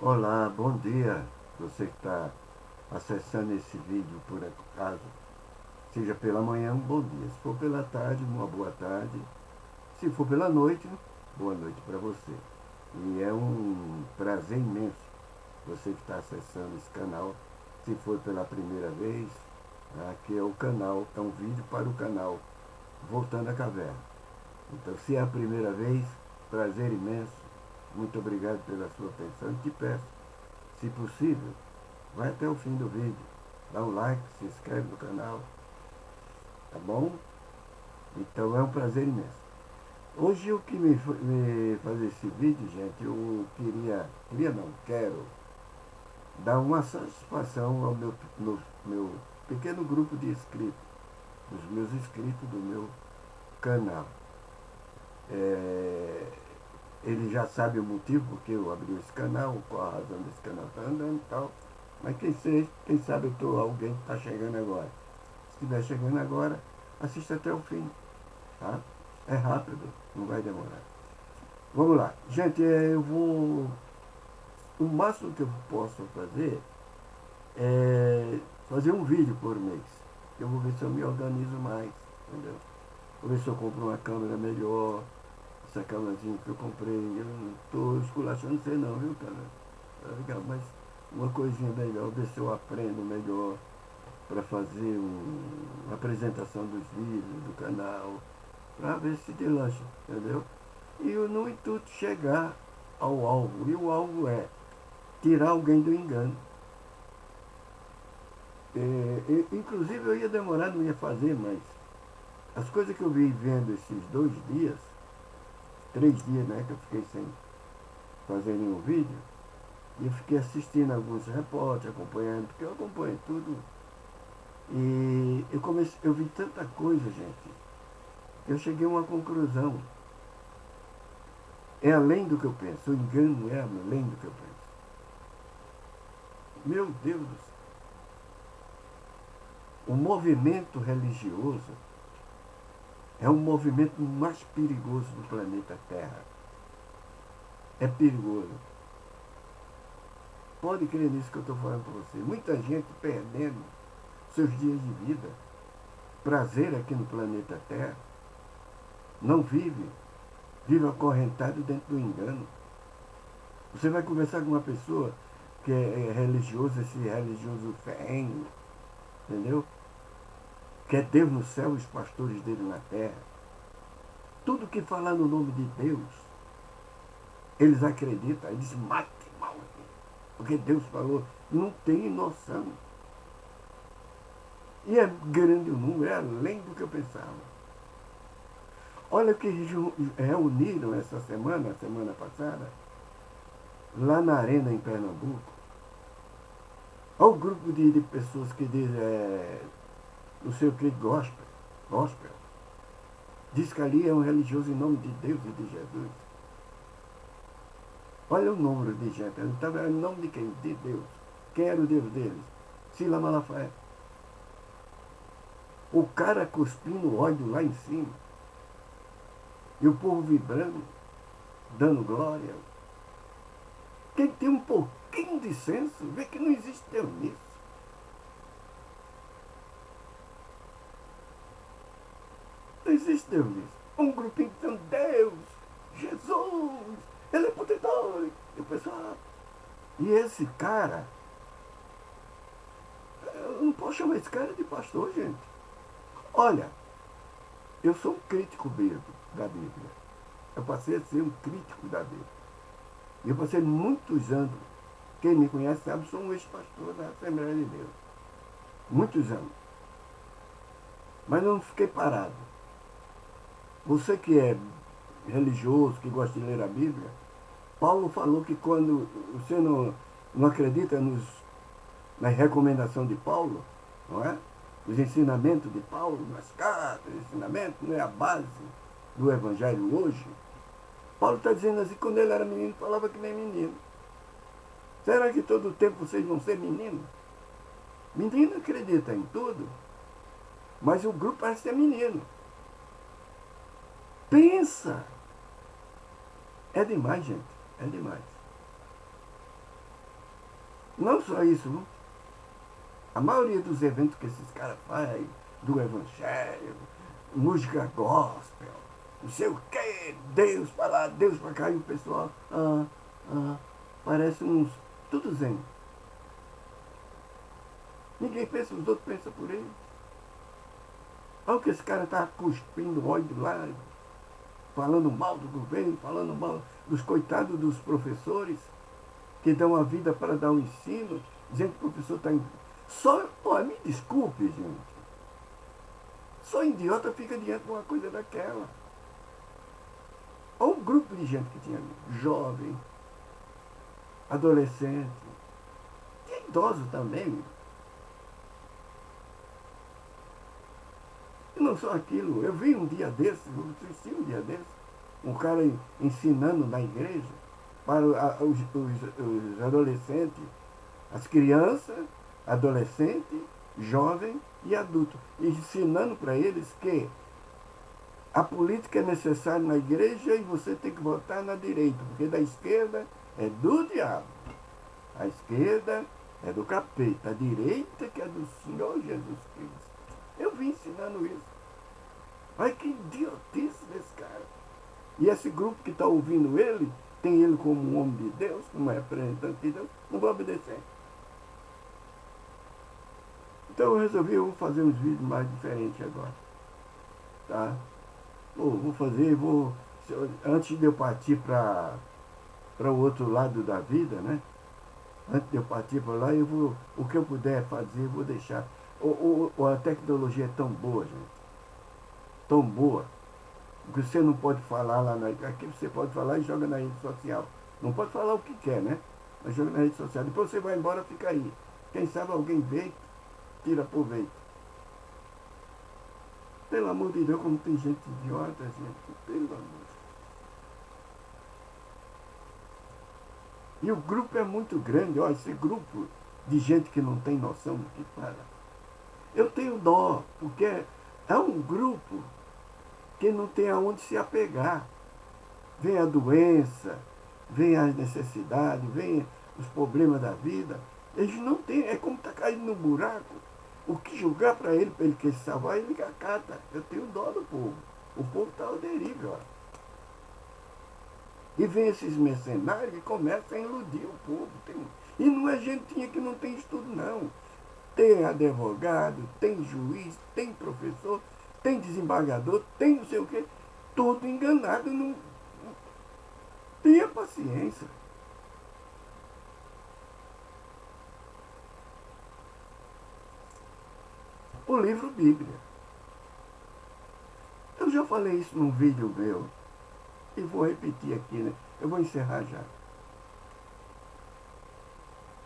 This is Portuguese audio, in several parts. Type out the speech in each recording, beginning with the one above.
Olá, bom dia. Você que está acessando esse vídeo por acaso, seja pela manhã, um bom dia. Se for pela tarde, uma boa tarde. Se for pela noite, boa noite para você. E é um prazer imenso você que está acessando esse canal. Se for pela primeira vez, aqui é o canal, é um vídeo para o canal Voltando à Caverna. Então, se é a primeira vez, prazer imenso. Muito obrigado pela sua atenção e te peço, se possível, vai até o fim do vídeo, dá um like, se inscreve no canal, tá bom? Então é um prazer imenso. Hoje o que me fazer esse vídeo, gente, eu quero dar uma satisfação ao meu pequeno grupo de inscritos, os meus inscritos do meu canal. É, ele já sabe o motivo porque eu abri esse canal, qual a razão desse canal está andando e tal. Mas quem sabe eu tô alguém que está chegando agora. Se estiver chegando agora, assista até o fim. Tá? É rápido, não vai demorar. Vamos lá. Gente, eu vou. O máximo que eu posso fazer é fazer um vídeo por mês. Eu vou ver se eu me organizo mais. Entendeu? Vou ver se eu compro uma câmera melhor. Essa câmerazinha que eu comprei, eu não estou esculachando você não, viu, cara? Tá legal, mas uma coisinha melhor, ver se eu aprendo melhor para fazer uma apresentação dos vídeos do canal, para ver se deslancha, entendeu? E no intuito chegar ao alvo, e o alvo é tirar alguém do engano. Inclusive eu ia demorar, não ia fazer, mas as coisas que eu vi vendo esses 2 dias, 3 dias, né, que eu fiquei sem fazer nenhum vídeo, e eu fiquei assistindo alguns repórteres, acompanhando, porque eu acompanho tudo. E eu vi tanta coisa, gente, que eu cheguei a uma conclusão. É além do que eu penso, o engano é além do que eu penso. Meu Deus do céu. O movimento religioso é o movimento mais perigoso do planeta Terra. É perigoso. Pode crer nisso que eu estou falando para você. Muita gente perdendo seus dias de vida, prazer aqui no planeta Terra, não vive acorrentado dentro do engano. Você vai conversar com uma pessoa que é religioso, esse religioso ferrenho, entendeu? Que é Deus no céu e os pastores dele na terra. Tudo que falar no nome de Deus, eles acreditam, eles matam mal. Porque Deus falou, não tem noção. E é grande o número, é além do que eu pensava. Olha que reuniram essa semana passada, lá na Arena em Pernambuco. Olha o grupo de pessoas que diz, não sei o que, gospel. Diz que ali é um religioso em nome de Deus e de Jesus. Olha o número de gente. Ele estava em nome de quem? De Deus. Quem era o Deus deles? Sila Malafaé. O cara cuspindo ódio lá em cima. E o povo vibrando, dando glória. Quem tem um pouquinho de senso, vê que não existe Deus nisso. Não existe Deus nisso. Um grupinho dizendo Deus, Jesus, ele é protetor. E o pessoal. E esse cara, eu não posso chamar esse cara de pastor, gente. Olha, eu sou um crítico bíblico da Bíblia. Eu passei a ser um crítico da Bíblia. E eu passei muitos anos. Quem me conhece sabe, sou um ex-pastor da Assembleia de Deus. Muitos anos. Mas eu não fiquei parado. Você que é religioso, que gosta de ler a Bíblia, Paulo falou que quando você não acredita na recomendação de Paulo, não é? Os ensinamentos de Paulo, nas cartas, os ensinamentos, não é a base do Evangelho hoje. Paulo está dizendo assim, quando ele era menino, falava que nem menino. Será que todo o tempo vocês vão ser meninos? Menino acredita em tudo, mas o grupo parece ser menino. Pensa! É demais, gente. É demais. Não só isso, viu? A maioria dos eventos que esses caras fazem, do evangelho, música gospel, não sei o que, Deus pra lá, Deus pra cá, e o pessoal, parece uns, tudo zen. Ninguém pensa, os outros pensam por eles. Olha o que esse cara tá cuspindo ódio lá, falando mal do governo, falando mal dos coitados dos professores, que dão a vida para dar o ensino, dizendo que o professor está em... Só, me desculpe, gente. Só idiota fica diante de uma coisa daquela. Olha um grupo de gente que tinha ali, jovem, adolescente, tinha idoso também. E não só aquilo, eu vi um dia desses, eu assisti um dia desses, um cara ensinando na igreja para os adolescentes, as crianças, adolescentes, jovens e adultos, ensinando para eles que a política é necessária na igreja e você tem que votar na direita, porque da esquerda é do diabo, a esquerda é do capeta, a direita que é do Senhor Jesus Cristo. Eu vim ensinando isso. Olha que idiotice desse cara. E esse grupo que está ouvindo ele, tem ele como um homem de Deus, como representante de Deus, não vai obedecer. Então eu resolvi, eu vou fazer uns vídeos mais diferentes agora. Tá? Vou fazer, antes de eu partir para o outro lado da vida, né? Antes de eu partir para lá, o que eu puder fazer, eu vou deixar. A tecnologia é tão boa, gente. Tão boa. Que você não pode falar lá aqui você pode falar e joga na rede social. Não pode falar o que quer, né? Mas joga na rede social. Depois você vai embora, fica aí. Quem sabe alguém vê, tira proveito. Pelo amor de Deus, como tem gente idiota, gente. Pelo amor. E o grupo é muito grande. Olha, esse grupo de gente que não tem noção do que fala. Eu tenho dó, porque é um grupo que não tem aonde se apegar. Vem a doença, vem as necessidades, vem os problemas da vida. Eles não têm, é como estar caindo no buraco. O que julgar para ele querer se salvar, ele acata. Eu tenho dó do povo. O povo está ao deriva, ó. E vem esses mercenários e começam a iludir o povo. E não é gentinha que não tem estudo, não. Tem advogado, tem juiz, tem professor, tem desembargador, tem não sei o quê. Tudo enganado. Não... Tenha paciência. O livro Bíblia. Eu já falei isso num vídeo meu. E vou repetir aqui, né? Eu vou encerrar já.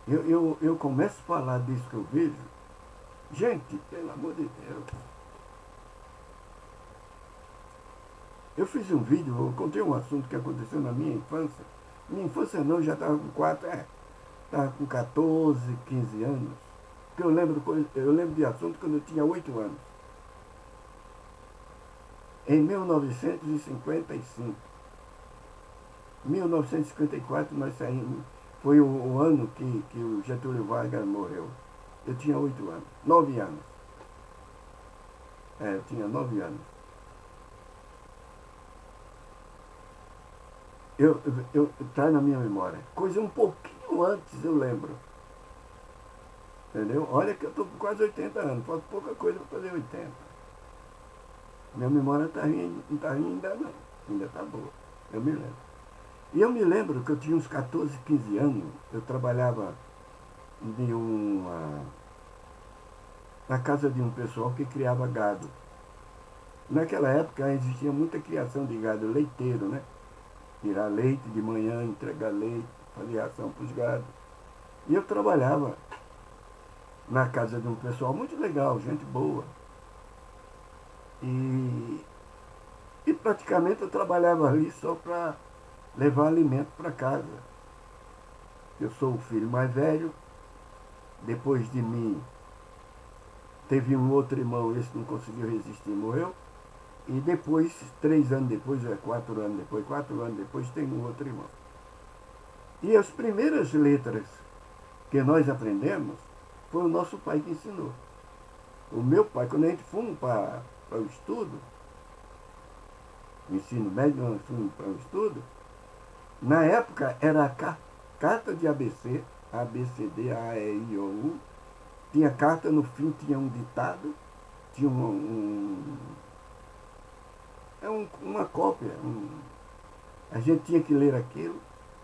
Eu começo a falar disso que eu vejo. Gente, pelo amor de Deus. Eu fiz um vídeo, eu contei um assunto que aconteceu na minha infância. Minha infância não, eu já estava com 4, estava com 14, 15 anos. Porque eu lembro de assunto quando eu tinha 8 anos. Em 1955. 1954 nós saímos. Foi o ano que o Getúlio Vargas morreu. Eu tinha 8 anos. 9 anos. Eu tinha 9 anos. Tá na minha memória. Coisa um pouquinho antes, eu lembro. Entendeu? Olha que eu estou com quase 80 anos. Falta pouca coisa para fazer 80. Minha memória não está ruim ainda não. Ainda está boa. Eu me lembro. E eu me lembro que eu tinha uns 14, 15 anos. Eu trabalhava na casa de um pessoal que criava gado. Naquela época existia muita criação de gado leiteiro, né? Tirar leite de manhã, entregar leite, fazer ração para os gados. E eu trabalhava na casa de um pessoal muito legal, gente boa. E praticamente eu trabalhava ali só para levar alimento para casa. Eu sou o filho mais velho. Depois de mim, teve um outro irmão, esse não conseguiu resistir, morreu. E depois, 3 anos depois, 4 anos depois, tem um outro irmão. E as primeiras letras que nós aprendemos, foi o nosso pai que ensinou. O meu pai, quando a gente fomos para o estudo, o ensino médio, nós fomos para o estudo, na época era a carta de ABC, A, B, C, D, A, E, I, O, U. Tinha carta, no fim tinha um ditado, tinha uma cópia. A gente tinha que ler aquilo.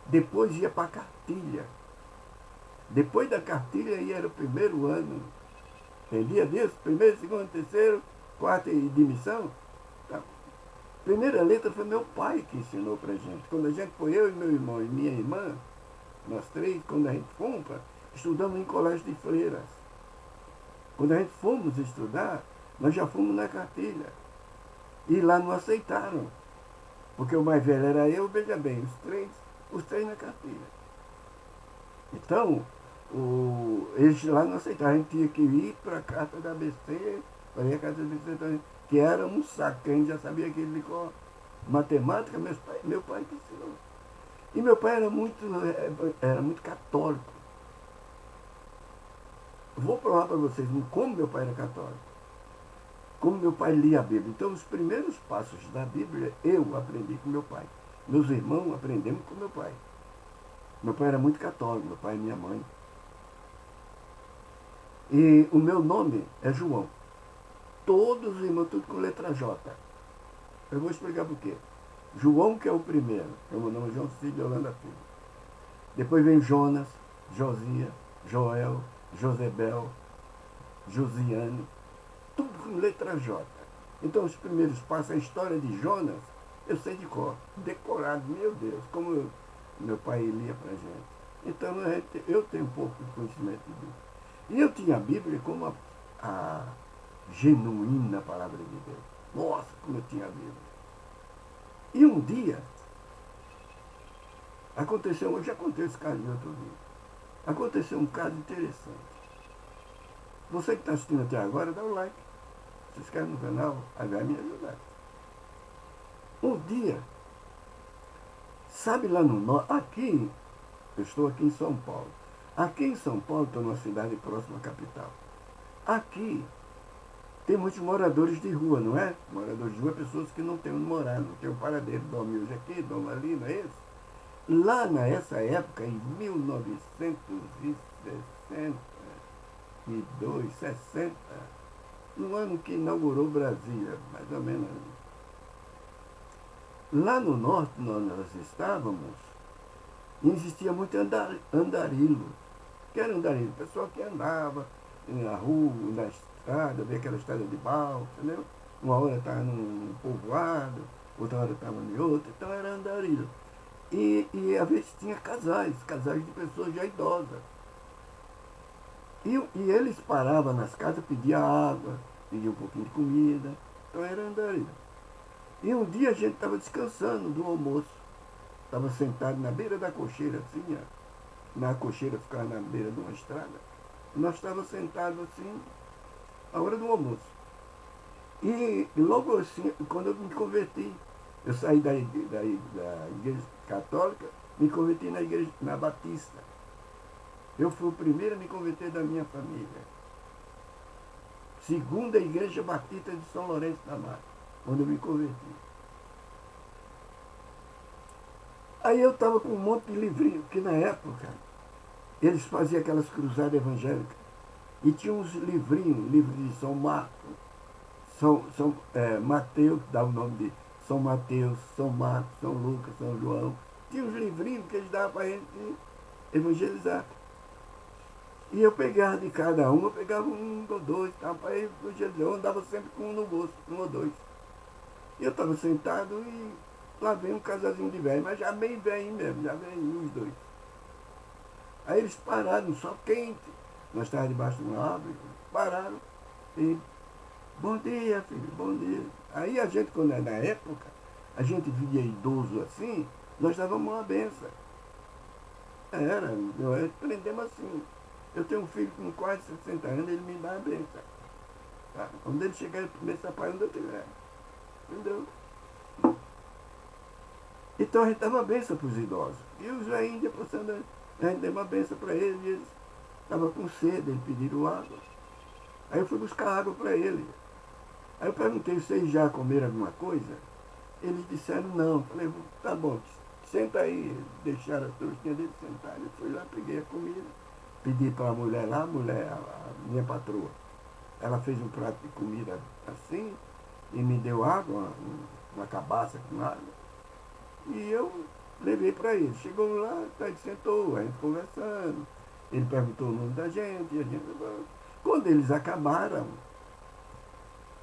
Depois ia para a cartilha. Depois da cartilha aí era o primeiro ano. Tem dia disso? Primeiro, segundo, terceiro, quarto e admissão. A primeira letra foi meu pai que ensinou pra gente. Quando a gente foi, eu e meu irmão e minha irmã, nós três, quando a gente fomos, estudamos em colégio de freiras. Quando a gente fomos estudar, nós já fomos na cartilha. E lá não aceitaram. Porque o mais velho era eu, veja bem, os três na cartilha. Então, eles lá não aceitaram. A gente tinha que ir para a carta da ABC, para a carta da ABC, que era um saco, que a gente já sabia que ele ficou matemática, meu pai que ensinou. E meu pai era muito católico. Vou provar para vocês como meu pai era católico. Como meu pai lia a Bíblia. Então, os primeiros passos da Bíblia eu aprendi com meu pai. Meus irmãos aprendemos com meu pai. Meu pai era muito católico, meu pai e minha mãe. E o meu nome é João. Todos os irmãos, tudo com letra J. Eu vou explicar por quê. João, que é o primeiro. Meu nome é João Cid de Holanda Filho. Depois vem Jonas, Josias, Joel, Josebel, Josiane. Tudo com letra J. Então, os primeiros passos, a história de Jonas, eu sei de cor. Decorado, meu Deus, como meu pai lia pra gente. Então, eu tenho um pouco de conhecimento de Bíblia. E eu tinha a Bíblia como a genuína palavra de Deus. Nossa, como eu tinha a Bíblia. E um dia, eu já contei esse caso em outro vídeo. Aconteceu um caso interessante. Você que está assistindo até agora, dá um like. Se inscreve no canal, aí vai me ajudar. Um dia, sabe lá no norte, aqui, eu estou aqui em São Paulo. Aqui em São Paulo, estou numa cidade próxima à capital. Aqui, tem muitos moradores de rua, não é? Moradores de rua, pessoas que não têm onde morar, não têm um paradeiro, dorme hoje aqui, dorme ali, não é isso? Lá nessa época, em 1962, 60, no ano que inaugurou Brasília, mais ou menos. Lá no norte, nós estávamos, e existia muito andarilho. Que era andarilho? Pessoal que andava na rua, na estrada, via aquela estrada de balsa, entendeu? Uma hora estava num povoado, outra hora estava em outro, então era andarilho. E às vezes tinha casais de pessoas já idosas. E eles paravam nas casas, pediam água, pediam um pouquinho de comida, então era andarilho. E um dia a gente estava descansando do almoço, estava sentado na beira da cocheira, assim, na cocheira ficava na beira de uma estrada, e nós estávamos sentados assim, a hora do almoço. E logo assim, quando eu me converti, eu saí da igreja católica, me converti na Batista. Eu fui o primeiro a me converter da minha família. Segunda Igreja Batista de São Lourenço da Mata, onde eu me converti. Aí eu estava com um monte de livrinho, que na época eles faziam aquelas cruzadas evangélicas. E tinha uns livrinhos, livros de São Marcos, Mateus, dá o nome de São Mateus, São Marcos, São Lucas, São João. Tinha uns livrinhos que eles davam para a gente evangelizar. E eu pegava de cada um, eu pegava um ou dois, tá, para evangelizar. Eu andava sempre com um no bolso, um ou dois. E eu estava sentado e lá vem um casalzinho de velho, mas já bem velho mesmo, já veio os dois. Aí eles pararam, sol quente. Nós estávamos debaixo de uma árvore, pararam e bom dia, filho, bom dia. Aí a gente, quando é na época, a gente via idoso assim, nós dávamos uma benção. Nós aprendemos assim. Eu tenho um filho com quase 60 anos, ele me dá a benção. Tá? Quando ele chegar, ele começa pai onde eu estiver. Entendeu? Então a gente dava uma benção para os idosos. E os velhinhos, depois a gente deu uma benção para eles, e eles estava com sede, eles pediram água. Aí eu fui buscar água para ele. Aí eu perguntei, vocês já comeram alguma coisa? Eles disseram não. Falei, tá bom, senta aí. Deixaram a trouxinha dele sentar. Eu fui lá, peguei a comida, pedi para a mulher lá, a minha patroa. Ela fez um prato de comida assim e me deu água, uma cabaça com água. E eu levei para ele. Chegou lá, ele sentou, a gente conversando. Ele perguntou o nome da gente, e a gente. Quando eles acabaram,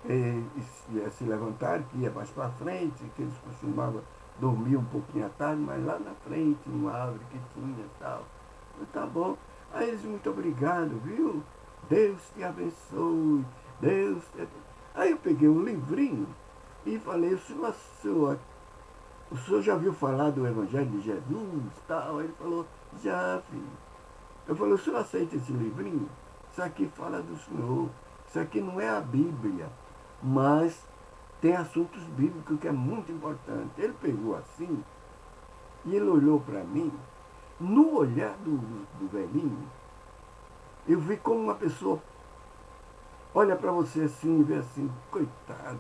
se levantaram, que ia mais para frente, que eles costumavam dormir um pouquinho à tarde, mas lá na frente, uma árvore que tinha e tal. Eu, tá bom. Aí eles, muito obrigado, viu? Deus te abençoe, Deus te... Aí eu peguei um livrinho e falei, o senhor já viu falar do Evangelho de Jesus? Tal? Aí ele falou, já, filho. Eu falei, o senhor aceita esse livrinho? Isso aqui fala do senhor. Isso aqui não é a Bíblia, mas tem assuntos bíblicos que é muito importante. Ele pegou assim e ele olhou para mim. No olhar do velhinho, eu vi como uma pessoa olha para você assim e vê assim, coitado,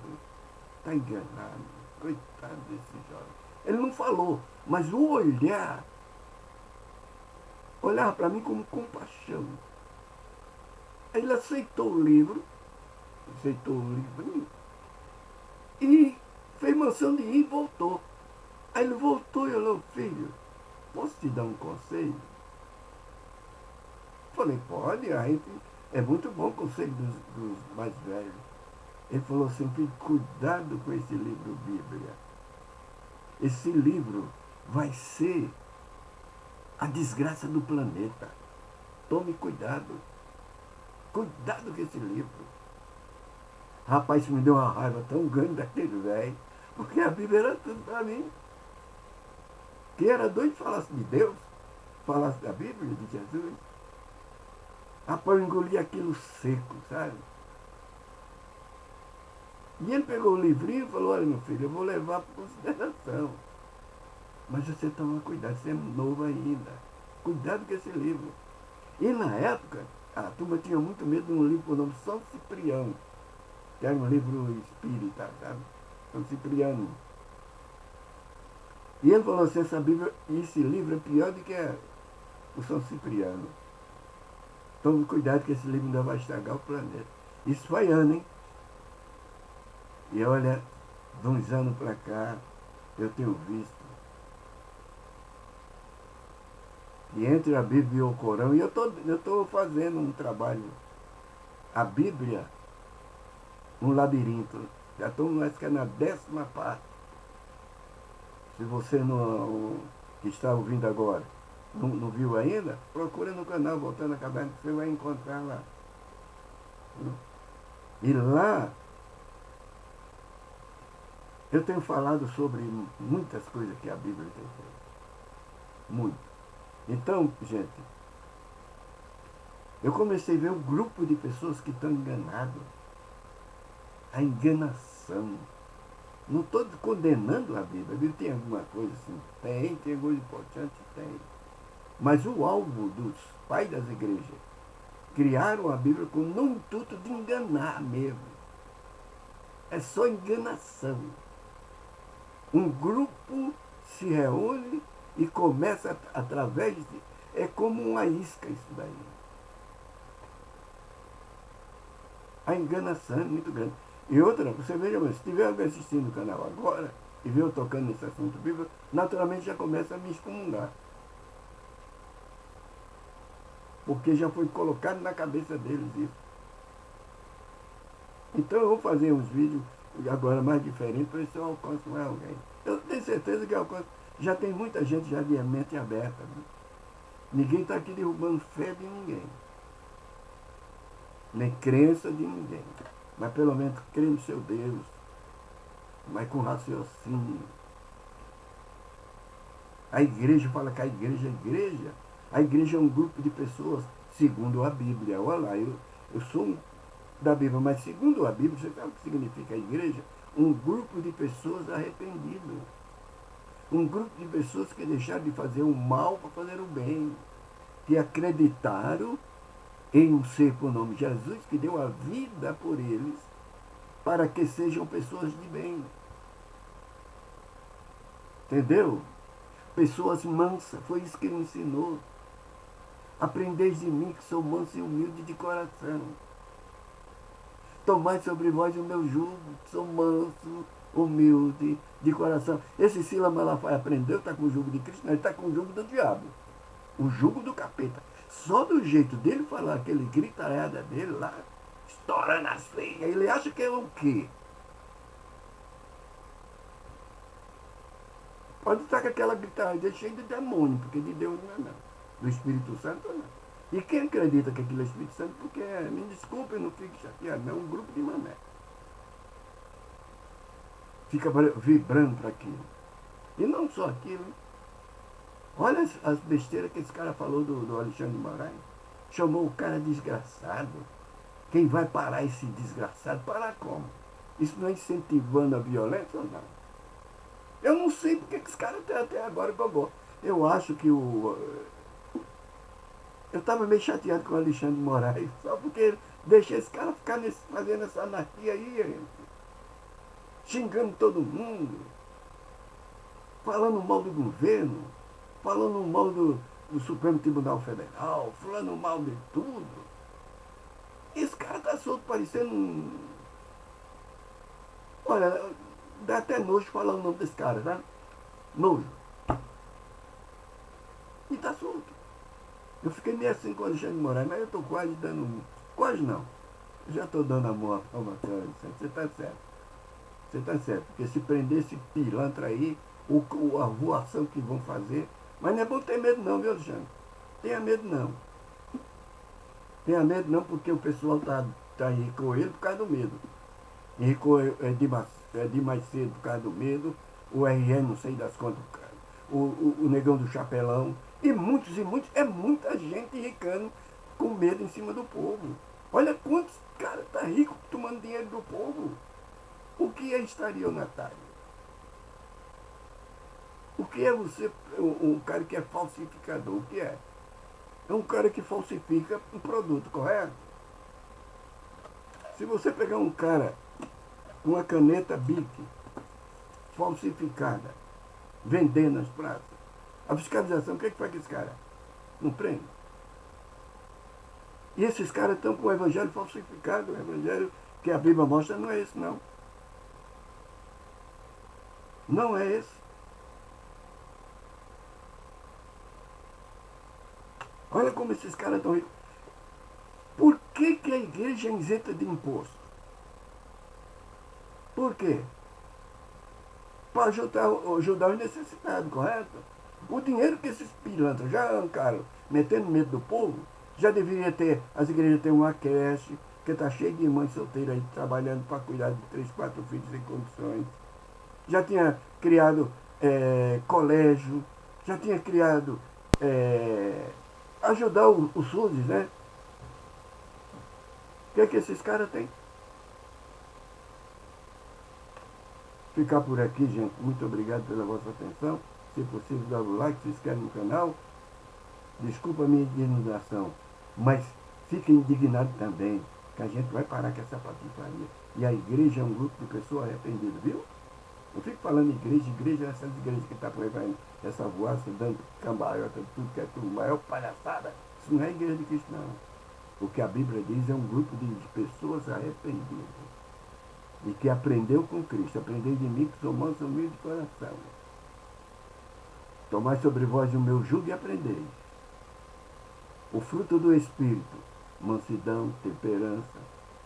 está enganado, coitado desse jovem. Ele não falou, mas o olhar, olhava para mim como compaixão. Aí ele aceitou o livrinho e fez menção de ir e voltou. Aí ele voltou e falou, filho, posso te dar um conselho? Falei, pode, é muito bom o conselho dos mais velhos. Ele falou assim, filho, cuidado com esse livro Bíblia. Esse livro vai ser a desgraça do planeta. Tome cuidado. Cuidado com esse livro. Rapaz, isso me deu uma raiva tão grande daquele velho, porque a Bíblia era tudo para mim. Que era doido que falasse de Deus, falasse da Bíblia, de Jesus. Rapaz, eu engoli aquilo seco, sabe? E ele pegou o livrinho e falou, olha meu filho, eu vou levar para consideração. Mas você toma cuidado, você é novo ainda. Cuidado com esse livro. E na época, a turma tinha muito medo de um livro por nome São Cipriano, que era um livro espírita, sabe? São Cipriano. E ele falou assim, esse livro é pior do que o São Cipriano. Tome cuidado que esse livro ainda vai estragar o planeta. Isso foi ano, hein? E olha, de uns anos para cá, eu tenho visto que entre a Bíblia e o Corão, e eu tô fazendo um trabalho, a Bíblia, um labirinto. Já estou, acho que é na 10ª parte. Se você não, que está ouvindo agora, não viu ainda, procura no canal Voltando à Caverna, que você vai encontrar lá. E lá, eu tenho falado sobre muitas coisas que a Bíblia tem feito. Muito. Então, gente, eu comecei a ver um grupo de pessoas que estão enganadas. A enganação. Não estou condenando a Bíblia. A Bíblia tem alguma coisa assim? Tem coisa importante? Tem. Mas o alvo dos pais das igrejas criaram a Bíblia com o intuito de enganar mesmo. É só enganação. Um grupo se reúne e começa através de... É como uma isca isso daí. A enganação é muito grande. E outra, você veja, se estiver assistindo o canal agora e ver eu tocando nesse assunto bíblico, naturalmente já começa a me excomungar. Porque já foi colocado na cabeça deles isso. Então eu vou fazer uns vídeos agora mais diferentes para ver se eu alcanço mais alguém. Eu tenho certeza que eu alcanço. Já tem muita gente já de mente aberta. Né? Ninguém está aqui derrubando fé de ninguém. Nem crença de ninguém. Mas pelo menos crê no seu Deus. Mas com raciocínio. A igreja fala que a igreja é um grupo de pessoas, segundo a Bíblia. Olha lá, eu sou da Bíblia, mas segundo a Bíblia, você sabe o que significa a igreja? Um grupo de pessoas arrependidas. Um grupo de pessoas que deixaram de fazer o mal para fazer o bem. Que acreditaram em um ser por nome Jesus, que deu a vida por eles, para que sejam pessoas de bem. Entendeu? Pessoas mansas, foi isso que ele ensinou. Aprendeis de mim, que sou manso e humilde de coração. Tomai sobre vós o meu jugo, que sou manso, humilde de coração. Esse Silas Malafaia aprendeu, está com o jugo de Cristo, não, ele está com o jugo do diabo. O jugo do capeta. Só do jeito dele falar, aquele gritarada dele lá, estourando as feias, ele acha que é o quê? Pode estar com aquela gritarada cheia de demônio, porque de Deus não é não. Do Espírito Santo não. E quem acredita que aquilo é Espírito Santo, porque, me desculpe, eu não fico chateado, não é um grupo de mané. Fica vibrando para aquilo. E não só aquilo. Olha as besteiras que esse cara falou do Alexandre de Moraes. Chamou o cara desgraçado. Quem vai parar esse desgraçado? Parar como? Isso não é incentivando a violência ou não? Eu não sei porque esse cara até agora gogó. Eu acho que eu estava meio chateado com o Alexandre de Moraes, só porque ele deixa esse cara ficar fazendo essa anarquia aí, xingando todo mundo, falando mal do governo, falando mal do Supremo Tribunal Federal, falando mal de tudo. Esse cara tá solto parecendo um... Olha, dá até nojo falar o nome desse cara, tá? Nojo. E tá solto. Eu fiquei meio assim com o Alexandre de Moraes, mas eu tô quase dando... Quase não. Eu já tô dando amor a Alexandre. Você tá certo. Você tá certo. Porque se prender esse pilantra aí, a voação que vão fazer... Mas não é bom ter medo não, viu, Alexandre? Tenha medo não. Tenha medo não, porque o pessoal tá aí com ele por causa do medo. E de mais cedo por causa do medo, o RN não sei das contas, o negão do chapelão, e muitos, é muita gente ricando com medo em cima do povo. Olha quantos caras tá rico tomando dinheiro do povo. O que é estelionatário? O que é você, um cara que é falsificador? O que é? É um cara que falsifica um produto, correto? Se você pegar um cara, uma caneta Bic falsificada, vender nas praças, a fiscalização, o que é que faz com esse cara? Não prende. E esses caras estão com o evangelho falsificado, o evangelho que a Bíblia mostra não é esse, não. Não é esse. Olha como esses caras estão ricos. Por que a igreja é isenta de imposto? Por quê? Para ajudar os necessitados, correto? O dinheiro que esses pilantras já arrancaram, metendo medo do povo, já deveria ter, as igrejas têm uma creche, que está cheio de mães solteiras aí trabalhando para cuidar de 3, 4 filhos em condições. Já tinha criado colégio, já tinha criado ajudar os SUS, né? O que é que esses caras têm? Ficar por aqui, gente. Muito obrigado pela vossa atenção. Se possível, dá o like, se inscreve no canal. Desculpa a minha indignação, mas fica indignado também, que a gente vai parar com essa patifaria. E a igreja é um grupo de pessoas arrependidas, viu? Eu fico falando igreja é essas igrejas que estão por aí, vai, essa voaça, dando cambalhota, tudo que é tudo, maior palhaçada. Isso não é igreja de Cristo, não. O que a Bíblia diz é um grupo de pessoas arrependidas. E que aprendeu com Cristo. Aprendei de mim, que sou manso e humilde de coração. Tomai sobre vós o meu jugo e aprendeis. O fruto do Espírito, mansidão, temperança.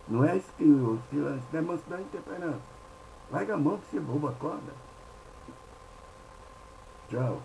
Não é isso que o silêncio, não é mansidão e temperança. Larga a mão de ser bobo, acorda. Tchau.